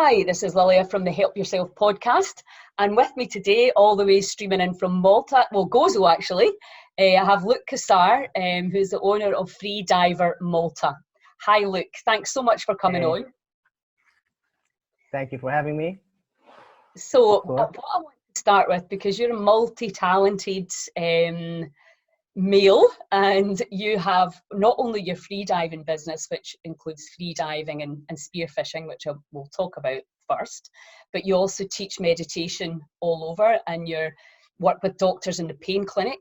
Hi, this is Lilia from the Help Yourself podcast, and with me today, all the way streaming in from Malta, well, Gozo actually, I have Luke Cassar, who's the owner of Freediver Malta. Hi, Luke. Thanks so much for coming on. Thank you for having me. So, what I want to start with, because you're a multi-talented male, and you have not only your freediving business, which includes freediving and spearfishing, which we'll talk about first, but you also teach meditation all over, and you work with doctors in the pain clinic,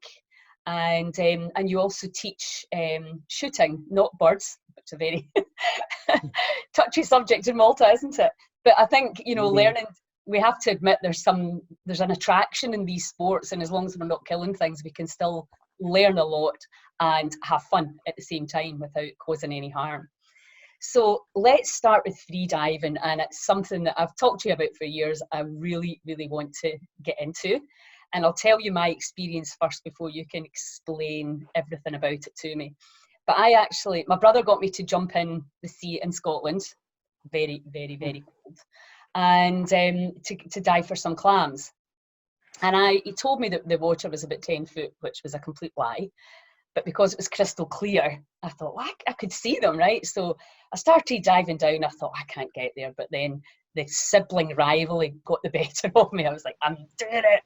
and you also teach shooting, not birds, which is a very touchy subject in Malta, isn't it? But I think, you know, learning, we have to admit there's an attraction in these sports, and as long as we're not killing things, we can still learn a lot and have fun at the same time without causing any harm. So let's start with freediving, and it's something that I've talked to you about for years. I really, really want to get into, and I'll tell you my experience first before you can explain everything about it to me. But my brother got me to jump in the sea in Scotland, very, very, very cold, and to dive for some clams. And he told me that the water was about 10 foot, which was a complete lie. But because it was crystal clear, I thought, well, I could see them, right? So I started diving down. I thought, I can't get there. But then the sibling rivalry got the better of me. I was like, I'm doing it.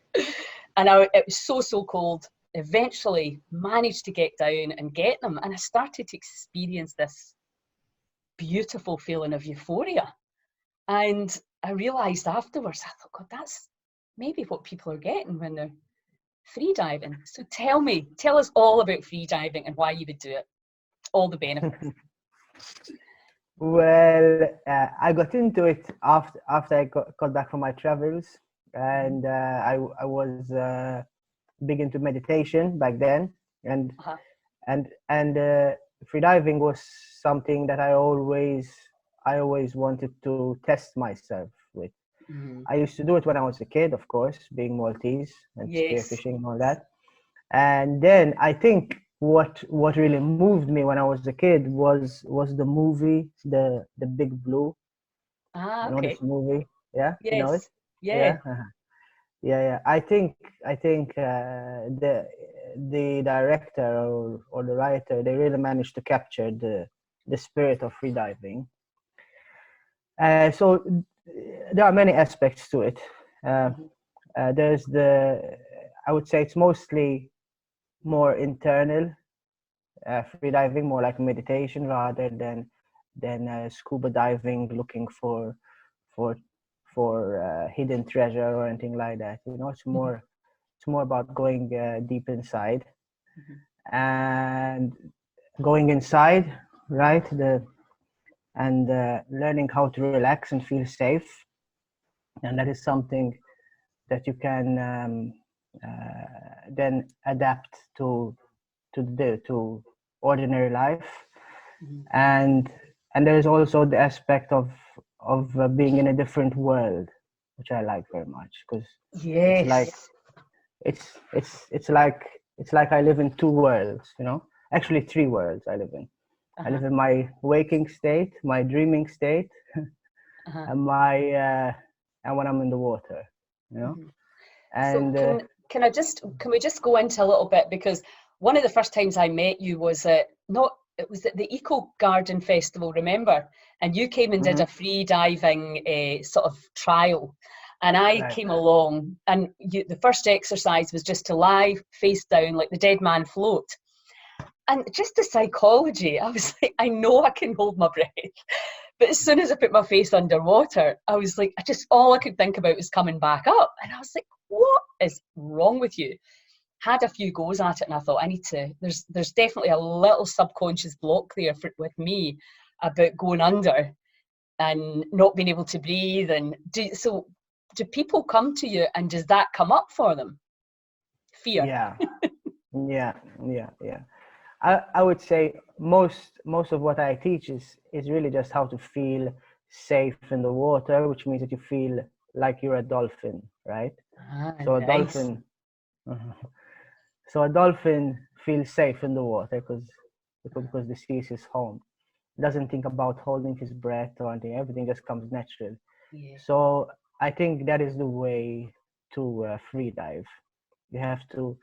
And it was so cold. Eventually managed to get down and get them. And I started to experience this beautiful feeling of euphoria. And I realised afterwards, I thought, God, that's maybe what people are getting when they're freediving. So tell us all about freediving and why you would do it, all the benefits. Well, I got into it after I got back from my travels, and I was big into meditation back then, and freediving was something that I always wanted to test myself with. I used to do it when I was a kid, of course, being Maltese and spearfishing and all that. And then I think what really moved me when I was a kid was the movie, the Big Blue. You know this movie? Yeah, yes. You know it? Yeah. Yeah. I think the director or the writer, they really managed to capture the spirit of freediving. So there are many aspects to it. There's I would say it's mostly more internal freediving, more like meditation rather than scuba diving, looking for hidden treasure or anything like that. You know, it's more about going deep inside and going inside, right? And learning how to relax and feel safe, and that is something that you can then adapt to ordinary life. And there is also the aspect of being in a different world, which I like very much, because it's like I live in two worlds, you know, actually three worlds I live in. I live in my waking state, my dreaming state, and and when I'm in the water, you know. And so can we just go into a little bit, because one of the first times I met you was it was at the Eco Garden Festival, remember? And you came and did a free diving sort of trial, and I came along, and the first exercise was just to lie face down like the dead man float. And just the psychology, I was like, I know I can hold my breath. But as soon as I put my face underwater, I was like, all I could think about was coming back up. And I was like, what is wrong with you? Had a few goes at it, and I thought, there's definitely a little subconscious block there with me about going under and not being able to breathe. And do people come to you, and does that come up for them? Fear. Yeah. I would say most of what I teach is really just how to feel safe in the water, which means that you feel like you're a dolphin, right? So a dolphin feels safe in the water because the sea is his home. Doesn't think about holding his breath or anything. Everything just comes natural. Yeah. So I think that is the way to free dive. You have to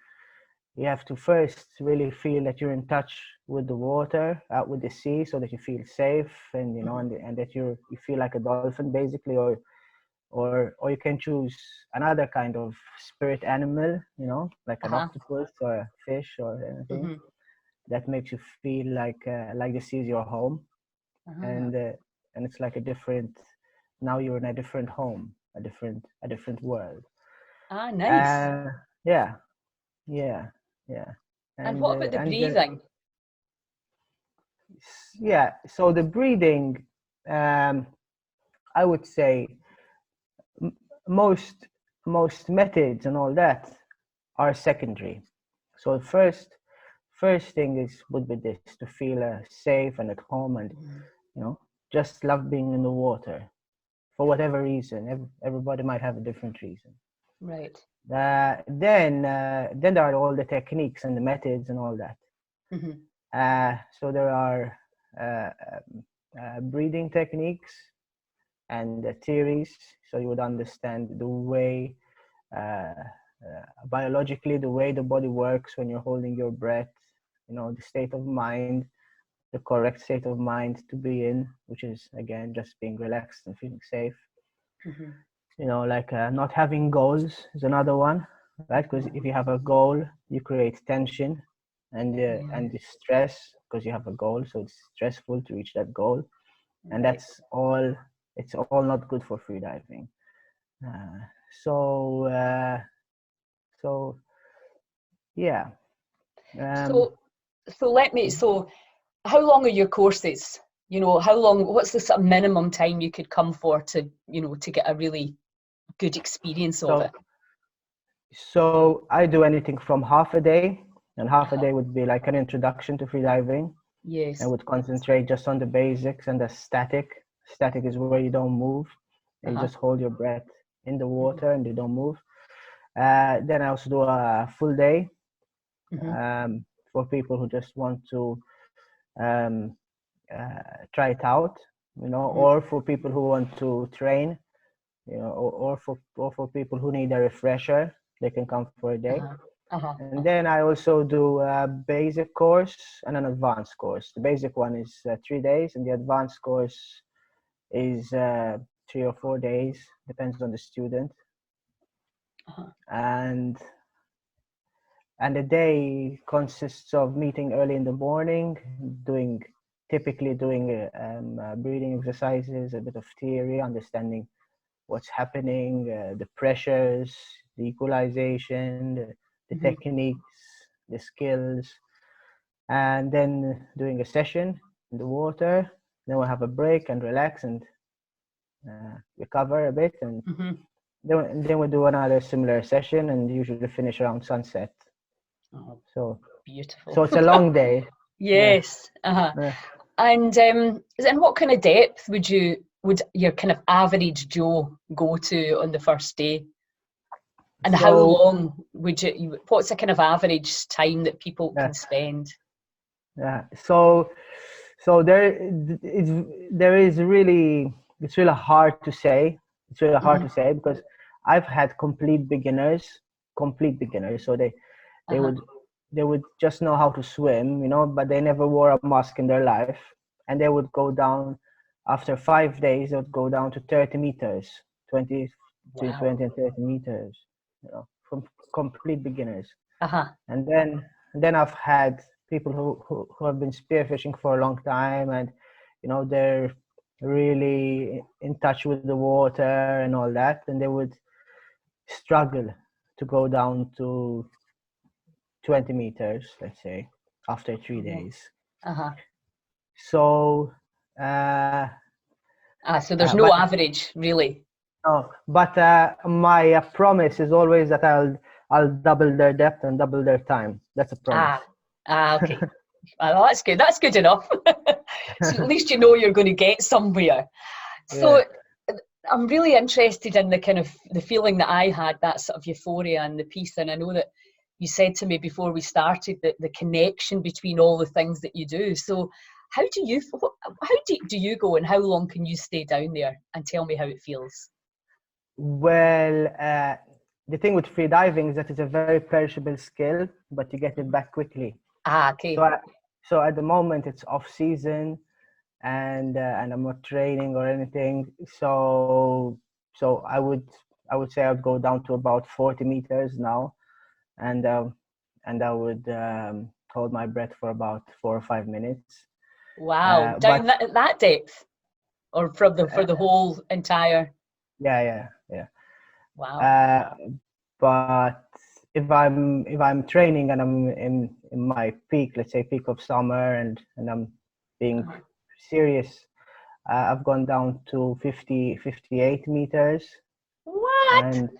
you have to first really feel that you're in touch with the water, out with the sea, so that you feel safe, and and that you feel like a dolphin basically, or you can choose another kind of spirit animal, like an Uh-huh. octopus or a fish or anything Mm-hmm. that makes you feel like the sea is your home, Uh-huh. and it's like a different. Now you're in a different home, a different world. Ah, nice. Uh, yeah, yeah, yeah, And and what uh, about the and the, breathing? yeah. So the breathing, um, I would say m- most most methods and all that are secondary. So first thing is would be this, to feel safe and at home, and Mhm. you know just love being in the water for whatever reason. Everybody might have a different reason. Right. Then there are all the techniques and the methods and all that. Mm-hmm. So there are breathing techniques and theories, so you would understand the way biologically, the way the body works when you're holding your breath, the state of mind, the correct state of mind to be in, which is again just being relaxed and feeling safe. Mm-hmm. Like not having goals is another one, right? Because if you have a goal, you create tension and Yeah. the stress because you have a goal, so it's stressful to reach that goal, and Right. that's all. It's all not good for freediving. Uh, so uh, so yeah. Um, So, so how long are your courses? How long, what's the sort of minimum time you could come for to get a really good experience of so it? so I do anything from half a day, and half a Uh-huh. day would be like an introduction to freediving. I Yes. would concentrate just on the basics and the static. Static is where you don't move, and you just Uh-huh. hold your breath in the Mm-hmm. water and you don't move. Then I also do a full day Mm-hmm. for people who just want to um, try it out, Mm-hmm. or for people who want to train, or for people who need a refresher, they can come for a day. Uh-huh. Uh-huh. And Uh-huh. then I also do a basic course and an advanced course. The basic one is 3 days, and the advanced course is 3 or 4 days, depends on the student. Uh-huh. And the day consists of meeting early in the morning, typically doing breathing exercises, a bit of theory, understanding what's happening, the pressures, the equalization, the Mm-hmm. techniques, the skills, and then doing a session in the water. Then we'll have a break and relax and recover a bit, and Mm-hmm. then we'll do another similar session and usually finish around sunset. Oh, So beautiful. so it's a long day. Yeah. Yes. Uh-huh. Uh, And what kind of depth would your kind of average Joe go to on the first day? And how so long what's the kind of average time that people yeah, can spend? yeah. So there is really, it's really hard to say. It's really hard Mm-hmm. to say because I've had complete beginners. So they Uh-huh. would they would just know how to swim, but they never wore a mask in their life, and they would go down after 5 days. They would go down to 30 meters, 20 between Wow. 20 and 30 meters, from complete beginners. Uh-huh. And then I've had people who have been spearfishing for a long time, and they're really in touch with the water and all that, and they would struggle to go down to 20 meters, let's say, after three Uh-huh. days. Uh-huh. So, uh, So there's no but average, really. no, but my promise is always that I'll double their depth and double their time. That's a promise. Ah, okay. Well, that's good. That's good enough. So at least you know you're going to get somewhere. Yeah. So I'm really interested in the kind of the feeling that I had, that sort of euphoria and the peace. And I know that you said to me before we started that the connection between all the things that you do. So how deep do you go, and how long can you stay down there? And tell me how it feels. Well, the thing with free diving is that it's a very perishable skill, but you get it back quickly. Okay. So at the moment it's off season, and I'm not training or anything. So I would say I'd go down to about 40 meters now, and I would hold my breath for about 4 or 5 minutes. Wow, down that depth, or for the whole entire. Yeah. Wow. But if I'm training and I'm in my peak, let's say peak of summer, and I'm being serious, I've gone down to 58 meters. What?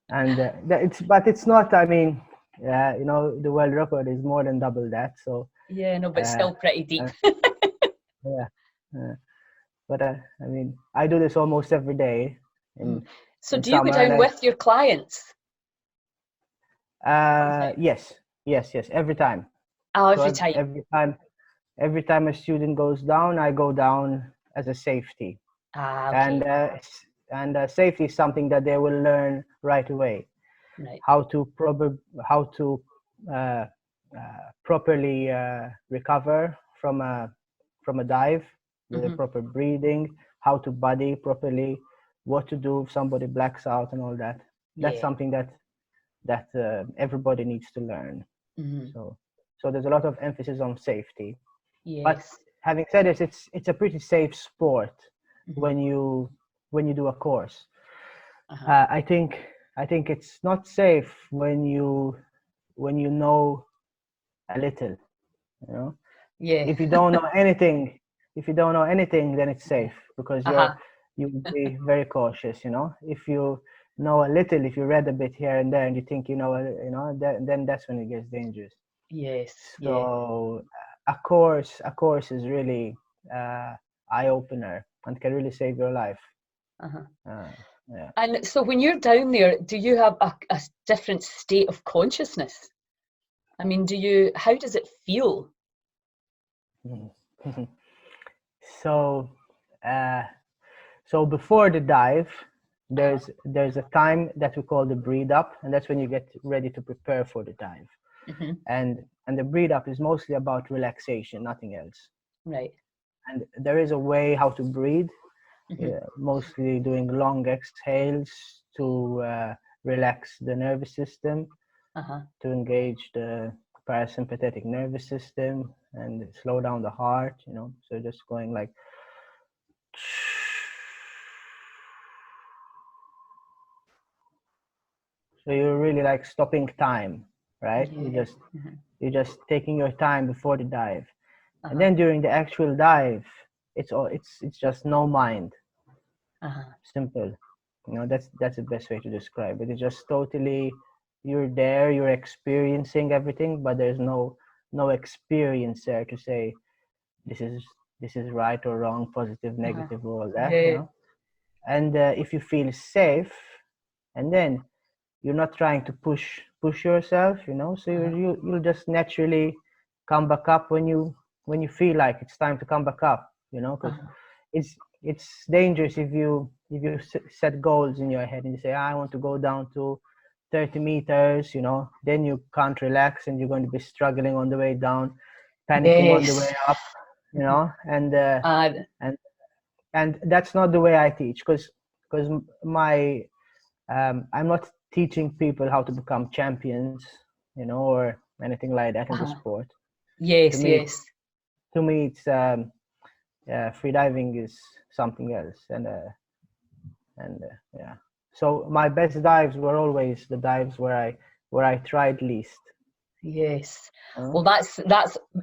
And it's not, I mean, you know, the world record is more than double that, so Yeah, no, but still pretty deep. Yeah. But I mean, I do this almost every day in So do you go summer, down with your clients? yes, every time. Oh, So every time. every time a student goes down, I go down as a safety. Okay. And safety is something that they will learn right away. Right. How to properly recover from a dive, with the proper breathing, how to buddy properly, what to do if somebody blacks out, and all that. That's something that everybody needs to learn. So there's a lot of emphasis on safety. Yes. But having said this, it's a pretty safe sport when you do a course. I think it's not safe when you know a little, you know. Yeah. If you don't know anything, then it's safe, because you will be very cautious, you know. If you know a little, if you read a bit here and there, and you think you know, then that's when it gets dangerous. Yes. So a course is really eye opener and can really save your life. Yeah. And so when you're down there, do you have a different state of consciousness? I mean, how does it feel? So before the dive, there's a time that we call the breathe up, and that's when you get ready to prepare for the dive. And the breathe up is mostly about relaxation, nothing else. Right. And there is a way how to breathe, mostly doing long exhales to relax the nervous system, to engage the parasympathetic nervous system and slow down the heart, you know. So just going like, so you're really like stopping time, right? You're just taking your time before the dive. And then during the actual dive, it's just no mind. Simple. You know, that's the best way to describe it. It's just totally, you're there, you're experiencing everything, but there's no experience there to say this is right or wrong, positive, negative, all that, you know. And if you feel safe, and then you're not trying to push yourself, you know, so you'll just naturally come back up when you feel like it's time to come back up, you know, because it's dangerous if you set goals in your head and you say, I want to go down to 30 meters, you know, then you can't relax and you're going to be struggling on the way down, panicking on the way up, you know. And that's not the way I teach, because my I'm not teaching people how to become champions, you know, or anything like that in the sport. Yes. To me, it's freediving is something else, and yeah. So my best dives were always the dives where I tried least. Yes. Well, that's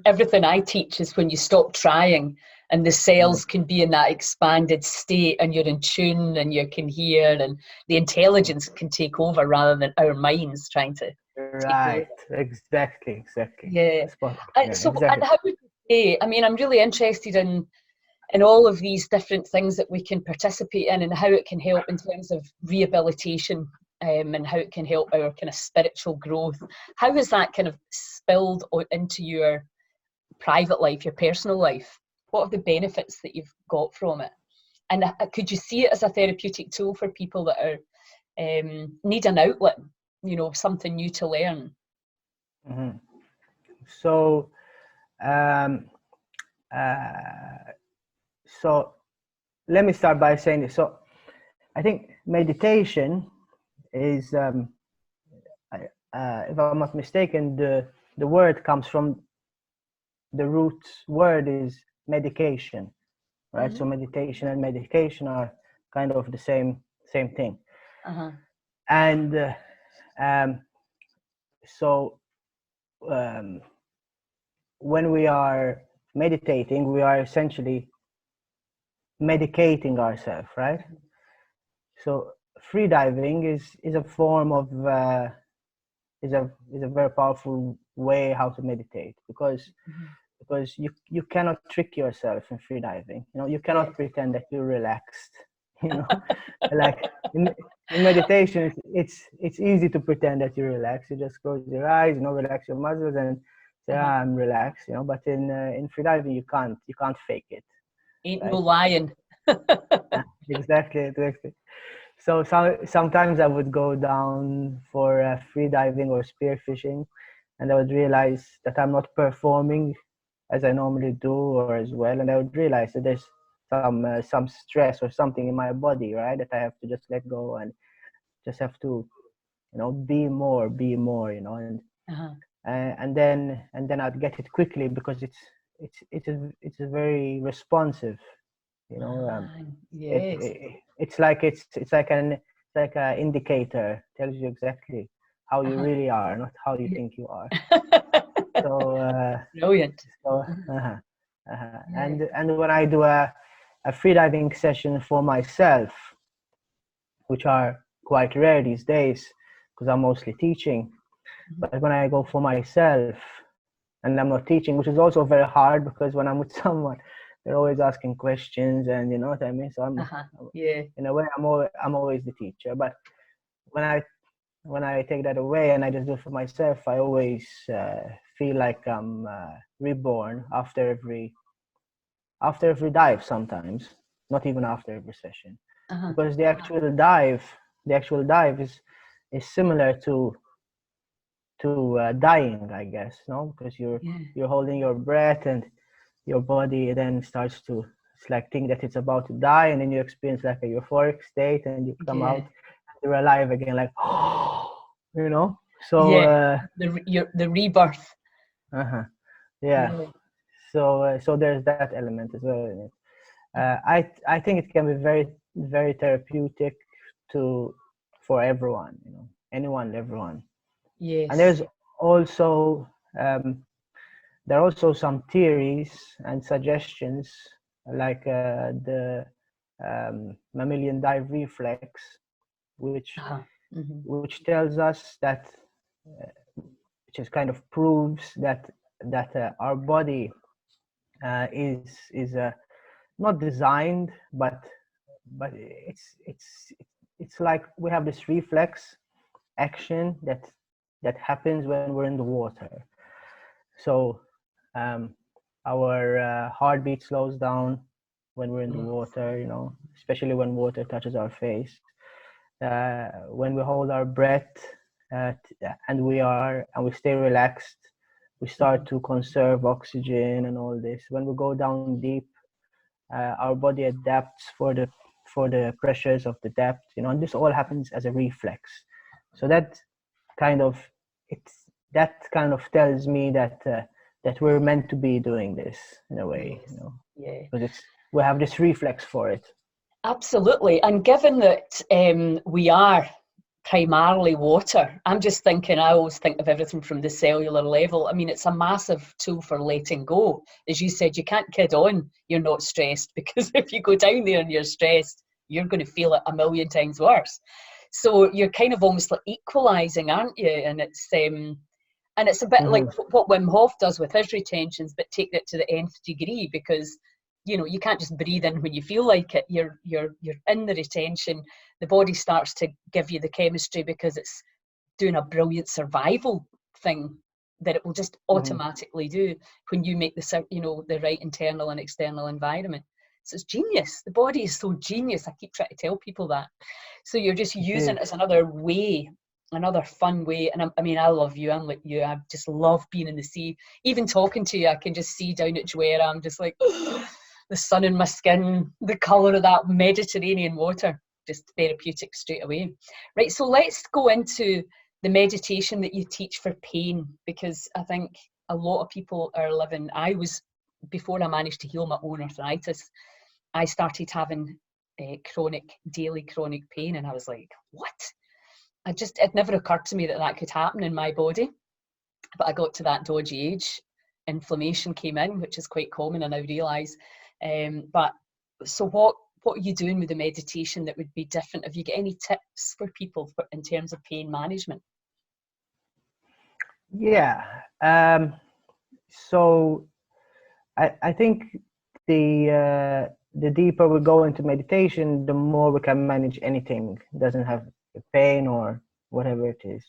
everything I teach, is when you stop trying and the cells can be in that expanded state and you're in tune and you can hear, and the intelligence can take over rather than our minds trying to Right. Exactly. Yeah. So exactly. and how would you say, I mean, I'm really interested in all of these different things that we can participate in and how it can help in terms of rehabilitation, and how it can help our kind of spiritual growth. How has that kind of spilled into your private life, your personal life? What are the benefits that you've got from it? And could you see it as a therapeutic tool for people that are need an outlet, you know, something new to learn? Mm-hmm. So, so let me start by saying this. So, I think meditation is, if I'm not mistaken, the word comes from, the root word is medication, right? Mm-hmm. So meditation and medication are kind of the same thing. Uh-huh. And so when we are meditating, we are essentially medicating ourselves, right? So freediving is a form of is a very powerful way how to meditate, because you cannot trick yourself in freediving. You know, you cannot pretend that you're relaxed. You know, like in meditation, it's easy to pretend that you're relaxed. You just close your eyes, you know, relax your muscles, and say, I'm relaxed. You know, but in freediving, you can't fake it. Ain't Right? no lying. Exactly. So sometimes I would go down for free diving or spearfishing, and I would realize that I'm not performing as I normally do or as well, and I would realize that there's some stress or something in my body, right? That I have to just let go and just have to, you know, be more, you know, and then I'd get it quickly, because it's a very responsive, you know. Yes. It's like an indicator, tells you exactly how you really are, not how you think you are. So Brilliant. so and when I do a freediving session for myself, which are quite rare these days because I'm mostly teaching, but when I go for myself and I'm not teaching, which is also very hard, because when I'm with someone, they're always asking questions, and you know what I mean. So in a way, I'm always the teacher. But when I take that away and I just do it for myself, I always feel like I'm reborn after every dive. Sometimes, not even after every session, because the actual dive is similar to dying, I guess. No, because you're holding your breath, and your body then starts to, it's like think that it's about to die, and then you experience like a euphoric state, and you come out, you're alive again, like you know. So the rebirth. So there's that element as well in it. I think it can be very, very therapeutic for everyone, you know, everyone. Yes. And there's also there are also some theories and suggestions, like the mammalian dive reflex, which tells us that, which is kind of proves that our body is not designed, but it's like we have this reflex action that happens when we're in the water. So our heartbeat slows down when we're in the water, you know, especially when water touches our face. When we hold our breath and we stay relaxed, we start to conserve oxygen and all this. When we go down deep, our body adapts for the pressures of the depth, you know, and this all happens as a reflex. So that kind of tells me that we're meant to be doing this in a way, you know, because we have this reflex for it. Absolutely. And given that we are primarily water, I'm just thinking, I always think of everything from the cellular level. I mean, it's a massive tool for letting go. As you said, you can't kid on you're not stressed, because if you go down there and you're stressed, you're going to feel it a million times worse. So you're kind of almost like equalizing, aren't you? And it's a bit like what Wim Hof does with his retentions, but take that to the nth degree, because you know, you can't just breathe in when you feel like it. You're in the retention. The body starts to give you the chemistry because it's doing a brilliant survival thing that it will just automatically do when you make the right internal and external environment. So it's genius. The body is so genius. I keep trying to tell people that. So you're just using it as another way, another fun way. And I mean, I love you. I'm like you. I just love being in the sea. Even talking to you, I can just see down at Juera. I'm just like, the sun in my skin, the colour of that Mediterranean water, just therapeutic straight away. Right, so let's go into the meditation that you teach for pain, because I think a lot of people are living, before I managed to heal my own arthritis, I started having daily chronic pain, and I was like, what? It never occurred to me that could happen in my body. But I got to that dodgy age, inflammation came in, which is quite common, and I realise. But so what are you doing with the meditation that would be different? Have you got any tips for people in terms of pain management? Yeah. So I think the deeper we go into meditation, the more we can manage anything. It doesn't have pain or whatever it is,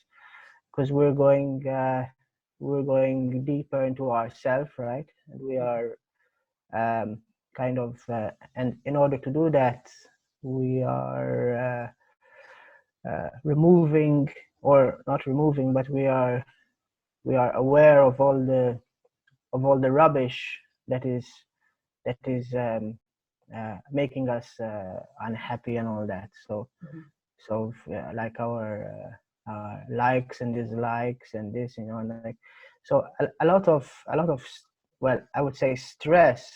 because we're going deeper into ourself, right? And we are and in order to do that, we are removing, or not removing, but we are aware of all the rubbish that is making us unhappy and all that. So like our likes and dislikes and this, and like, so a lot of well, I would say stress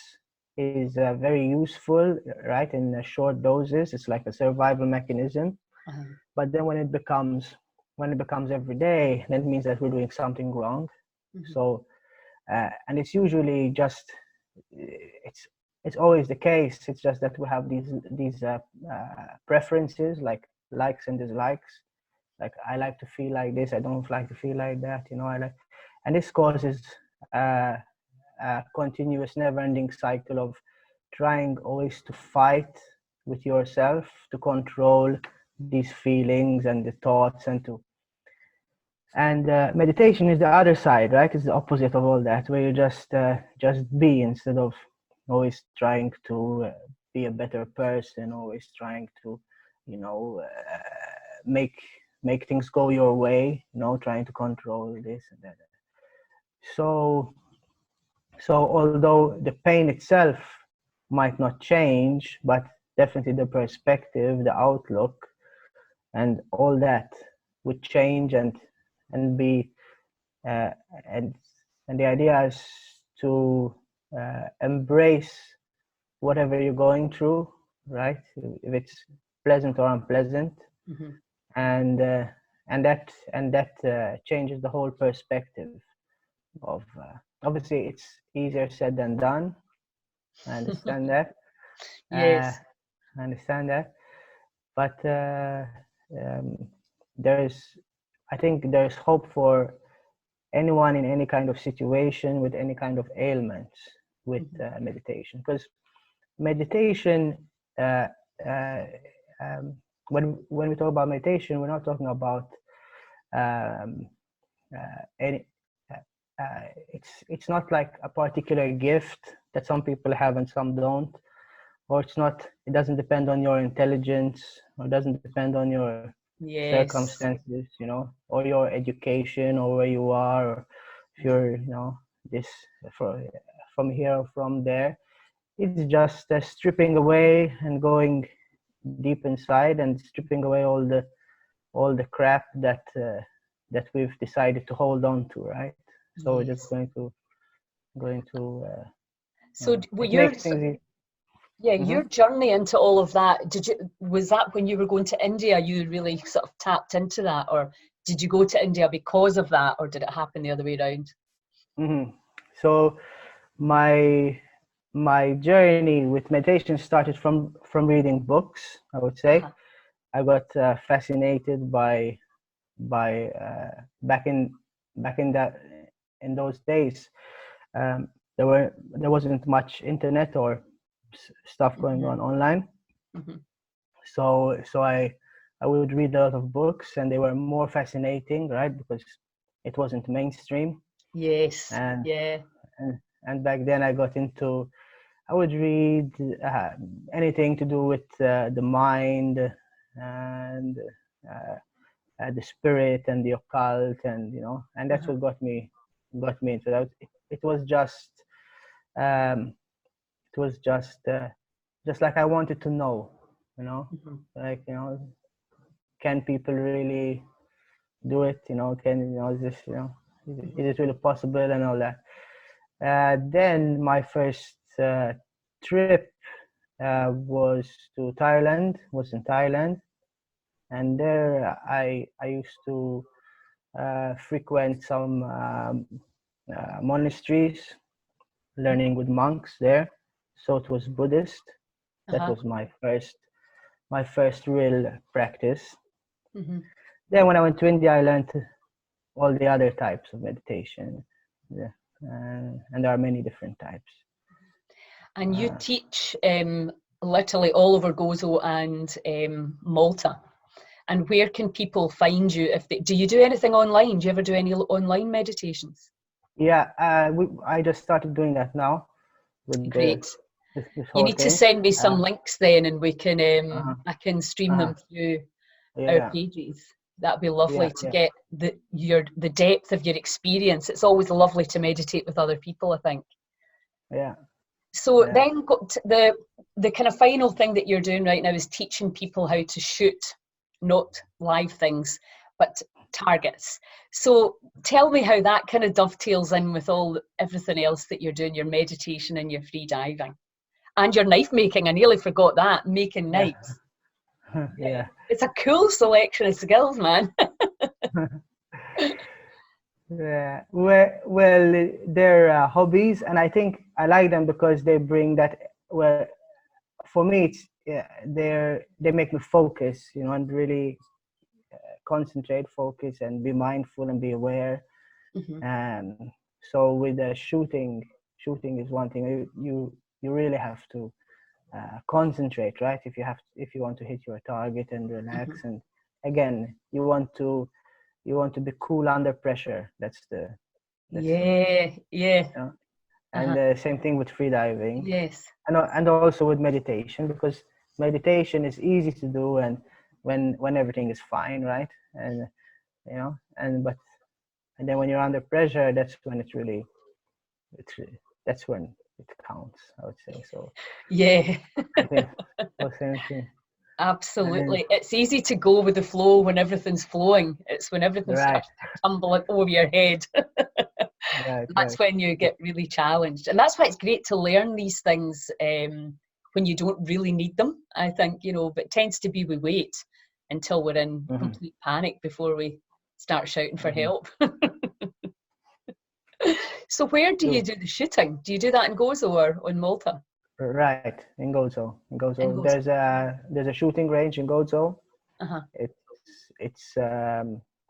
is very useful, right? In short doses, it's like a survival mechanism. But then when it becomes every day, then it means that we're doing something wrong. So and it's usually just it's always the case. It's just that we have these preferences, like likes and dislikes. Like, I like to feel like this, I don't like to feel like that, and this causes a continuous, never-ending cycle of trying always to fight with yourself to control these feelings and the thoughts, and meditation is the other side, right? It's the opposite of all that, where you just be, instead of always trying to be a better person, always trying to make things go your way, trying to control this and that. So although the pain itself might not change, but definitely the perspective, the outlook, and all that would change, and be and the idea is to embrace whatever you're going through, right? If it's pleasant or unpleasant, and that changes the whole perspective of. Obviously, it's easier said than done. I understand that. Yes. I understand that, but I think there's hope for anyone in any kind of situation with any kind of ailments with meditation, because meditation, when we talk about meditation, we're not talking about any. It's not like a particular gift that some people have and some don't, or it doesn't depend on your intelligence, or it doesn't depend on your circumstances, or your education, or where you are, or if you're this from here or from there. It's just stripping away and going deep inside and stripping away all the crap that we've decided to hold on to, right? So we're just going to so your journey into all of that, was that when you were going to India, you really sort of tapped into that, or did you go to India because of that, or did it happen the other way around? So my journey with meditation started from reading books, I would say. I got fascinated by back in those days. There wasn't much internet or stuff going on online. So I would read a lot of books, and they were more fascinating, right? Because it wasn't mainstream. Yes. and Yeah. and back then I would read anything to do with the mind and the spirit and the occult, and and that's Uh-huh. what got me into that. It was um, just like I wanted to know, you know, Mhm. like can people really do it? Can is this Mhm. is it really possible and all that? Then my first trip was in Thailand, and there I used to frequent some monasteries, learning with monks there. So it was Buddhist. That Uh-huh. was my first real practice. Mhm. Then when I went to India, I learned all the other types of meditation. Yeah. And there are many different types. And you Uh, teach literally all over Gozo and Malta. And where can people find you? If do you do anything online? Do you ever do any online meditations? yeah, I just started doing that now with Great. this You whole need to thing. send me some Uh, links then, and we can uh, I can stream uh, them through our yeah, pages. That'd be yeah, lovely to yeah, get the depth of your experience. It's always lovely to meditate with other people, I think. yeah, So yeah. then the kind of final thing that you're doing right now is teaching people how to shoot not live things, but targets. So tell me how that kind of dovetails in with everything else that you're doing, your meditation and your free diving. And your knife making, I nearly forgot that, making Yeah, knives. Yeah. yeah. It's a cool selection of skills, man. Yeah. Well, they're hobbies, and I think I like them because they bring that. Well, for me, it's yeah, they make me focus, and really concentrate, focus, and be mindful and be aware. Hmm. And so with the shooting is one thing. You really have to concentrate, right? If you want to hit your target and Hmm. relax, and again, you want to be cool under pressure. That's the Yeah, yeah. you know? And Uh-huh. same thing with freediving, Yes. and also with meditation, because meditation is easy to do and when everything is fine, right? And and then when you're under pressure, that's when it counts, I would say. So Yeah. I think the same thing. And Absolutely. It's easy to go with the flow when everything's flowing. It's when everything right, starts to tumble over your head. right, That's right. when you get really challenged. And that's why it's great to learn these things when you don't really need them, I think, but it tends to be we wait until we're in Hmm. complete panic before we start shouting for Hmm. help. So where do you True. do the shooting? Do you do that in Gozo or on Malta? Right, in Gozo. In In Gozo, Gozo. there's a shooting range in Gozo. Uh-huh. It's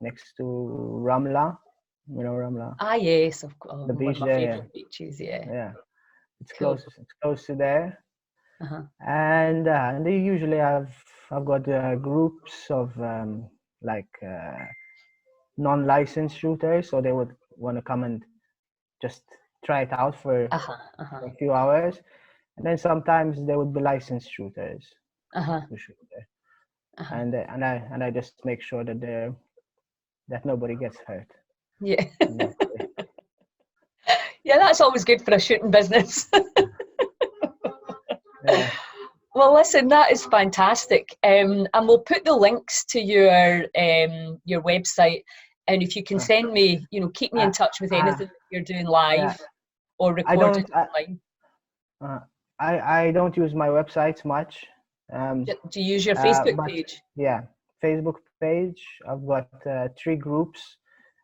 next to Ramla. Ramla, Ah, yes, of course. the One of beach my there. Yeah, favourite beaches, yeah. yeah. It's Cool. close. It's close to there, Uh-huh. and they usually have. I've got groups of like non-licensed shooters, so they would want to come and just try it out Uh-huh. Uh-huh. for a few hours, and then sometimes there would be licensed shooters Uh-huh. who shoot there, Uh-huh. and I just make sure that nobody gets hurt. Yeah. And that's it. Yeah, that's always good for a shooting business. Yeah. Well, listen, that is fantastic. And we'll put the links to your website. And if you can Uh, send me, keep me uh, in touch with uh, anything that you're doing yeah. live or I recorded don't. I, online. uh, I don't use my websites much. Do you use your Facebook But page? yeah, Facebook page. I've got 3 groups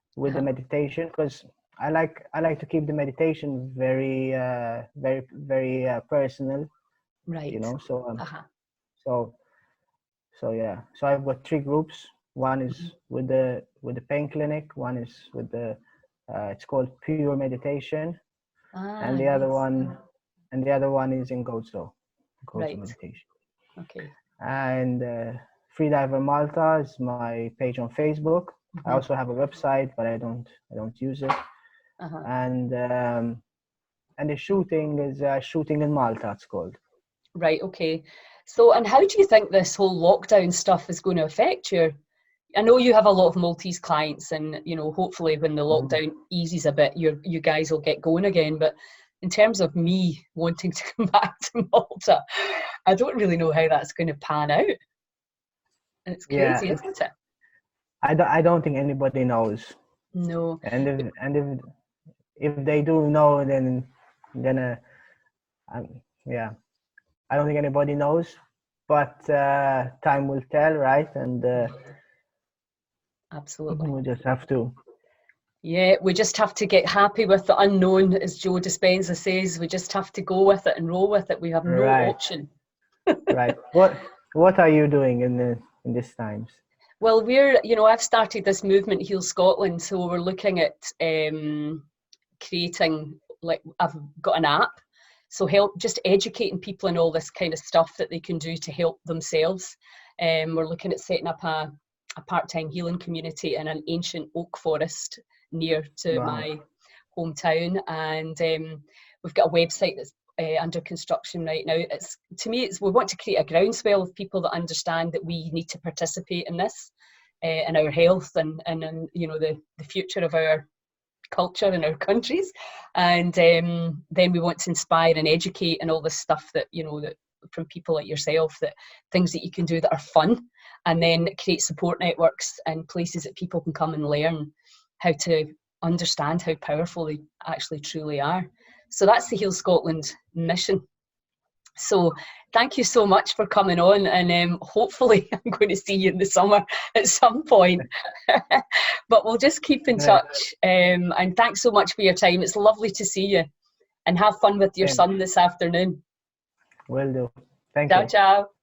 with the Uh-huh. meditation, because I like to keep the meditation very personal. Right. So Uh-huh. so so yeah. So I've got 3 groups. One is Mhm. with the pain clinic. One is with the it's called Pure Meditation, and Ah, the other yes. one and the other one is in Gozo Right. Meditation. Okay. And Freediver Malta is my page on Facebook. I Mhm. also have a website, but I don't use it. and the shooting is shooting in Malta, it's called. Right, okay. So, and how do you think this whole lockdown stuff is going to affect you? I know you have a lot of Maltese clients, and you know, hopefully when the lockdown eases a bit, you guys will get going again. But in terms of me wanting to come back to Malta, I don't really know how that's going to pan out. It's crazy, isn't it? I don't think anybody knows. No. And if they do know, then yeah, I don't think anybody knows. But time will tell, right? And absolutely, we just have to. Yeah, we just have to get happy with the unknown, as Joe Dispenza says. We just have to go with it and roll with it. We have no option. Right. What are you doing in these times? Well, I've started this movement, Heal Scotland, so we're looking at creating, like, I've got an app, so just educating people on all this kind of stuff that they can do to help themselves. We're looking at setting up a part-time healing community in an ancient oak forest near to my hometown, and we've got a website that's under construction right now. We want to create a groundswell of people that understand that we need to participate in this, in our health and in, you know, the future of our culture and our countries, and then we want to inspire and educate and all this stuff that, you know, that from people like yourself, that things that you can do that are fun, and then create support networks and places that people can come and learn how to understand how powerful they actually truly are. So that's the Heal Scotland mission. So thank you so much for coming on, and hopefully I'm going to see you in the summer at some point. But we'll just keep in touch, and thanks so much for your time. It's lovely to see you, and have fun with your son this afternoon. Will do. Thank you. Ciao, ciao.